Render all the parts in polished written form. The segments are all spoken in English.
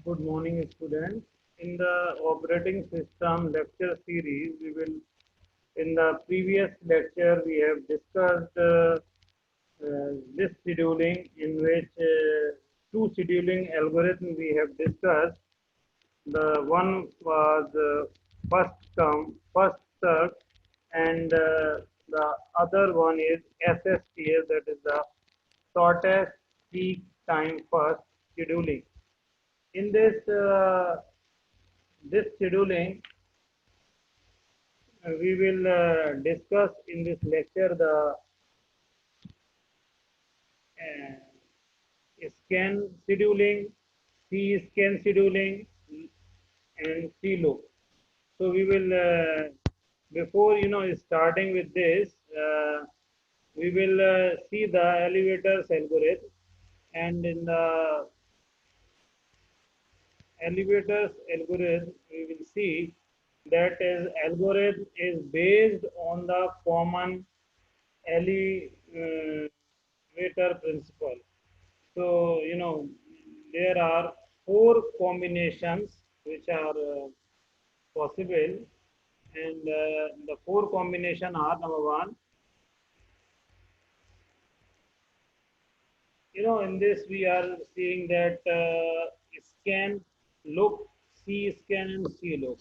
Good morning, students. In the operating system lecture series, in the previous lecture, we have discussed this scheduling, in which two scheduling algorithms we have discussed. The one was first come, first served, and the other one is SSTS, that is the shortest peak time first scheduling. In this scheduling, we will discuss in this lecture the scan scheduling, C-scan scheduling, and C-loop. So we will, before starting with this, we will see the elevators algorithm, and in the elevators algorithm, we will see that is algorithm is based on the common elevator principle. So, there are four combinations which are possible, and the four combination are: number one, in this we are seeing that scan, look, C scan, and C look.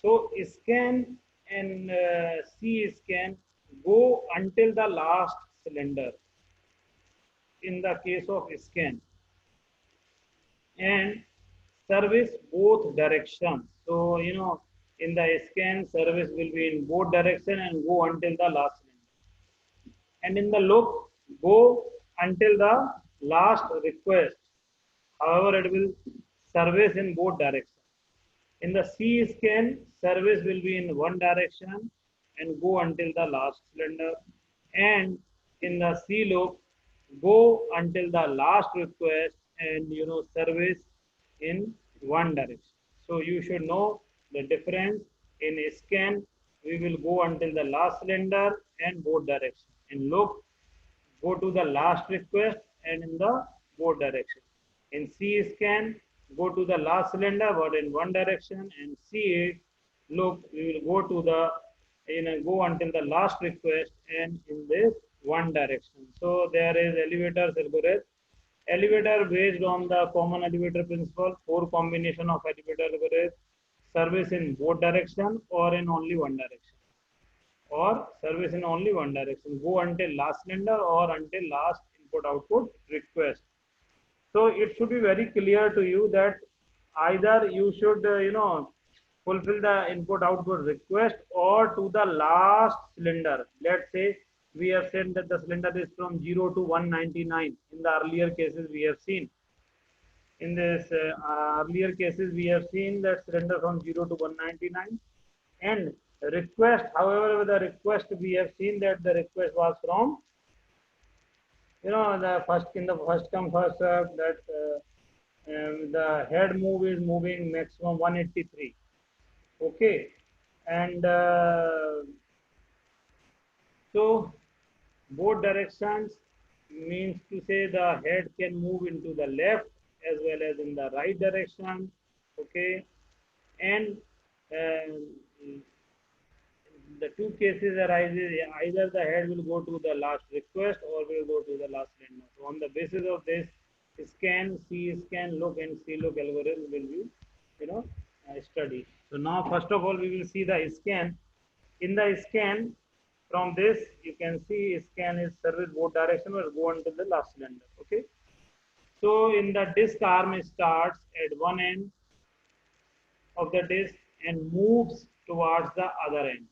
So scan and C scan go until the last cylinder in the case of scan, and service both directions. So in the scan, service will be in both direction and go until the last cylinder. And in the look, go until the last request. However, it will service in both directions. In the C scan, service will be in one direction and go until the last cylinder. And in the C loop, go until the last request and service in one direction. So you should know the difference. In scan, we will go until the last cylinder and both direction. In loop, go to the last request and in the both direction. In C scan, go to the last cylinder but in one direction, and C look, we will go to the go until the last request and in this one direction. So there is elevators algorithm. Elevator based on the common elevator principle, four combination of elevator algorithm, service in both direction or in only one direction, or service in only one direction, go until last cylinder or until last input output request. So it should be very clear to you that either you should fulfill the input output request or to the last cylinder. Let's say we have said that the cylinder is from 0 to 199. In the earlier cases we have seen, in this earlier cases we have seen that cylinder from 0 to 199. And request, however, with the request we have seen that the request was from the first, in the first come first serve, that the head move is moving maximum 183. Okay, and so both directions means to say the head can move into the left as well as in the right direction. Okay, and the two cases arises, either the head will go to the last request or will go to the last cylinder. So on the basis of this, scan, C scan, look, and C look algorithm will be studied. So now first of all we will see the scan. In the scan, from this you can see scan is service both direction or go until the last cylinder. Okay, so in the disk arm starts at one end of the disk and moves towards the other end.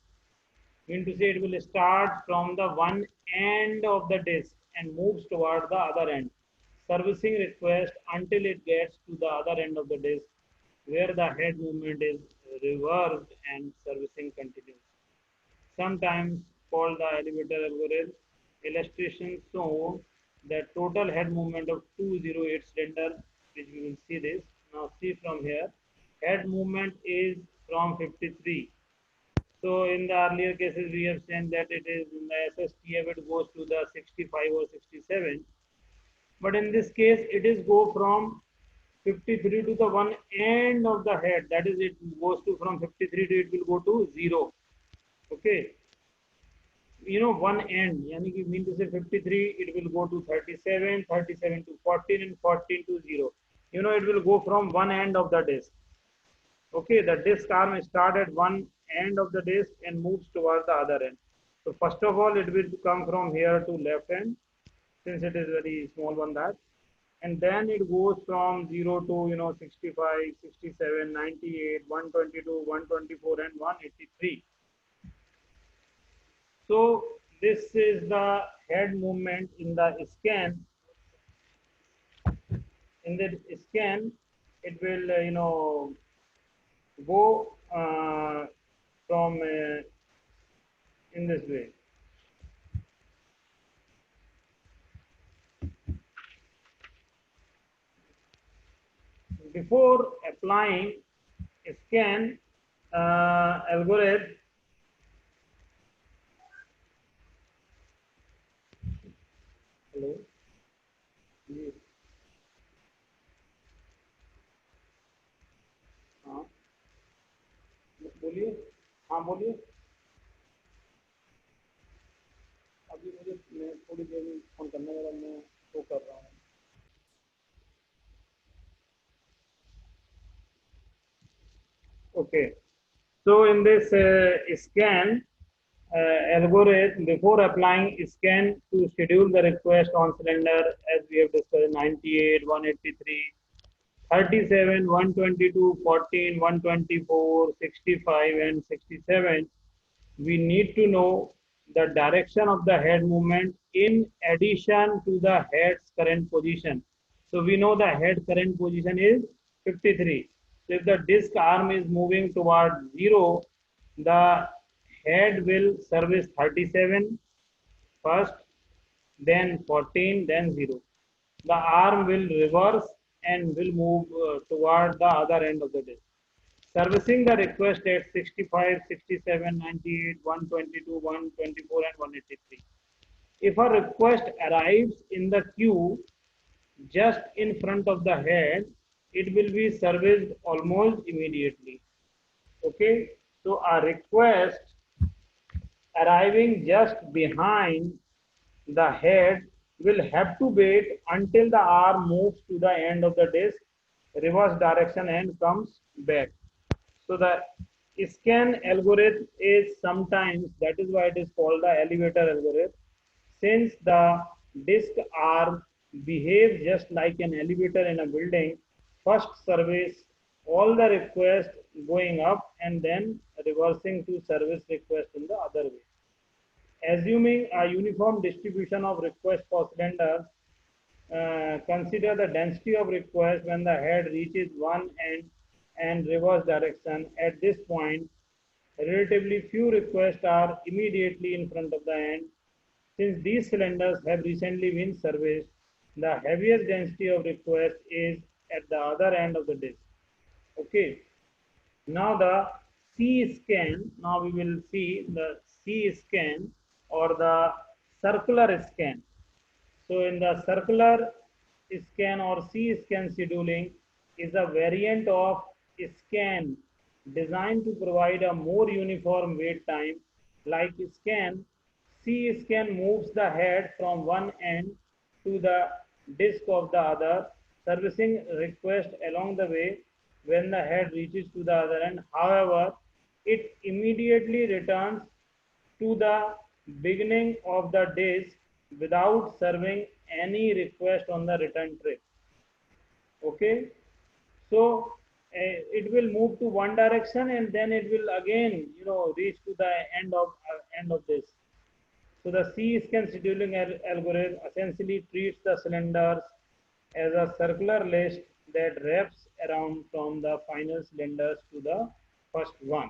Mean to say, it will start from the one end of the disk and moves toward the other end, servicing request until it gets to the other end of the disk, where the head movement is reversed and servicing continues. Sometimes called the elevator algorithm. Illustration show the total head movement of 208 cylinder, which we will see this. Now see from here, head movement is from 53. So in the earlier cases, we have seen that it is in the SSTF, it goes to the 65 or 67. But in this case, it is go from 53 to the one end of the head, that is, it goes to from 53 to it will go to 0. Okay, one end, yani ki mean to say 53, it will go to 37, 37 to 14, and 14 to 0. It will go from one end of the disk. Okay, the disk arm starts at one end of the disk and moves toward the other end. So first of all, it will come from here to left end, since it is very small one, that, and then it goes from 0 to 65, 67, 98, 122, 124, and 183. So this is the head movement in the scan. In the scan, it will go from in this way. Before applying scan algorithm, hello, जी, हाँ बोलिए, हाँ बोलिए, अभी मुझे मैं थोड़ी देर में phone करने वाला, मैं वो कर रहा हूँ. Okay, so in this scan algorithm, before applying scan to schedule the request on cylinder, as we have discussed, 98, 183, 37, 122, 14, 124, 65, and 67, we need to know the direction of the head movement in addition to the head's current position. So we know the head current position is 53. So if the disk arm is moving toward 0, the head will service 37 first, then 14, then 0. The arm will reverse and will move toward the other end of the disk, servicing the request at 65, 67, 98, 122, 124, and 183. If a request arrives in the queue just in front of the head, it will be serviced almost immediately. Okay, so a request arriving just behind the head will have to wait until the arm moves to the end of the disk, reverse direction, and comes back. So the scan algorithm is sometimes, that is why it is called the elevator algorithm, since the disk arm behaves just like an elevator in a building. First service all the requests going up and then reversing to service request in the other way. Assuming a uniform distribution of requests per cylinder, consider the density of requests when the head reaches one end and reverse direction. At this point, relatively few requests are immediately in front of the end. Since these cylinders have recently been serviced, the heaviest density of requests is at the other end of the disk. Okay. Now the C scan, now we will see the C scan or the circular scan. So in the circular scan or C scan scheduling is a variant of scan designed to provide a more uniform wait time. Like scan, C scan moves the head from one end to the disk of the other, servicing request along the way. When the head reaches to the other end, however, it immediately returns to the beginning of the disk without serving any request on the return trip. Okay, so it will move to one direction and then it will again reach to the end of this. So the C scan scheduling algorithm essentially treats the cylinders as a circular list that wraps around from the final cylinders to the first one.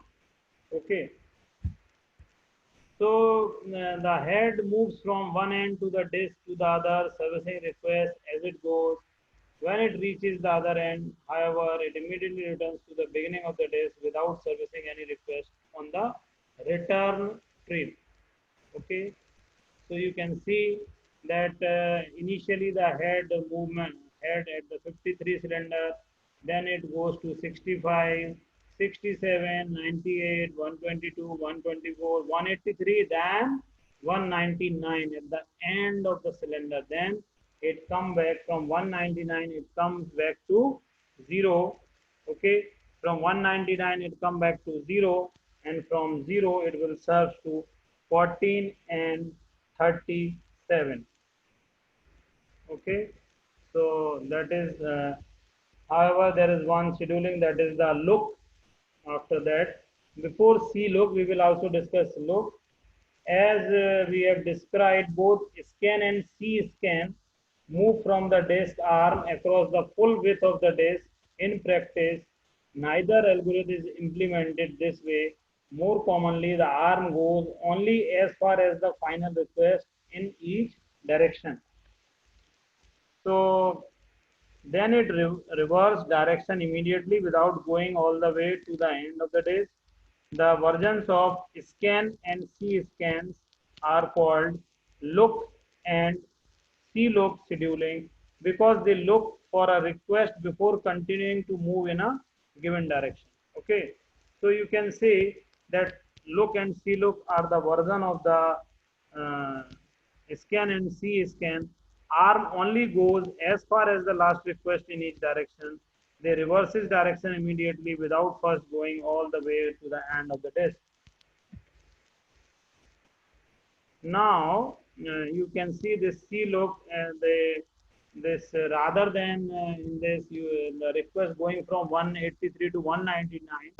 Okay. So the head moves from one end to the disk to the other, servicing requests as it goes. When it reaches the other end, however, it immediately returns to the beginning of the disk without servicing any request on the return trip. Okay, so you can see that initially the head movement, head at the 53 cylinder then it goes to 65, 67, 98, 122, 124, 183, then 199 at the end of the cylinder. Then it comes back from 199, it comes back to 0. Okay, from 199 it comes back to 0, and from 0 it will serve to 14 and 37. Okay, so that is however, there is one scheduling, that is the look. After that, before C look, we will also discuss look. As we have described, both scan and C scan move from the disk arm across the full width of the disk. In practice, neither algorithm is implemented this way. More commonly, the arm goes only as far as the final request in each direction. So then it reverse direction immediately without going all the way to the end of the disk. The versions of scan and C scans are called look and C look scheduling because they look for a request before continuing to move in a given direction. Okay, so you can say that look and C look are the version of the uh, scan and C scan. Arm only goes as far as the last request in each direction. They reverses direction immediately without first going all the way to the end of the disk. Now you can see this C look and this rather than in this the request going from 183 to 199,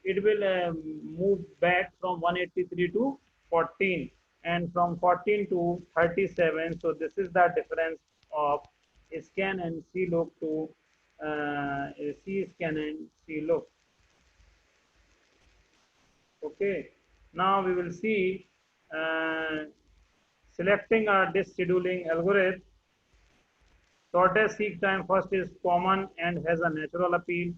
it will move back from 183 to 14 and from 14 to 37. So this is the difference of scan and C look to C scan and C look. Okay, now we will see uh, selecting a disk scheduling algorithm. Shortest seek time first is common and has a natural appeal.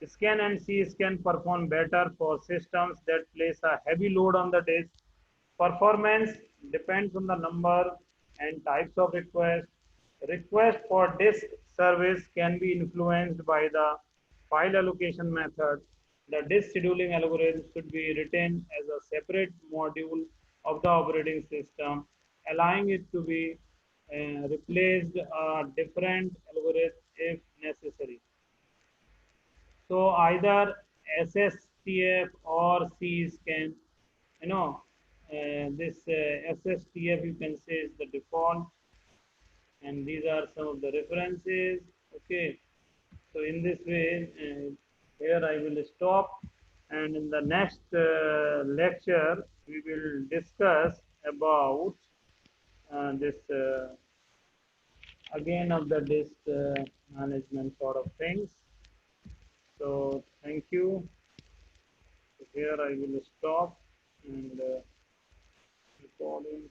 Scan and C scan perform better for systems that place a heavy load on the disk. Performance depends on the number and types of requests. Request for disk service can be influenced by the file allocation method. The disk scheduling algorithm should be written as a separate module of the operating system, allowing it to be replaced a different algorithm if necessary. So either SSTF or C scan, you know, this SSTF you can say is the default, and these are some of the references. Okay, so in this way, here I will stop, and in the next lecture we will discuss about this again of the disk management sort of things. So thank you. Here I will stop and recording.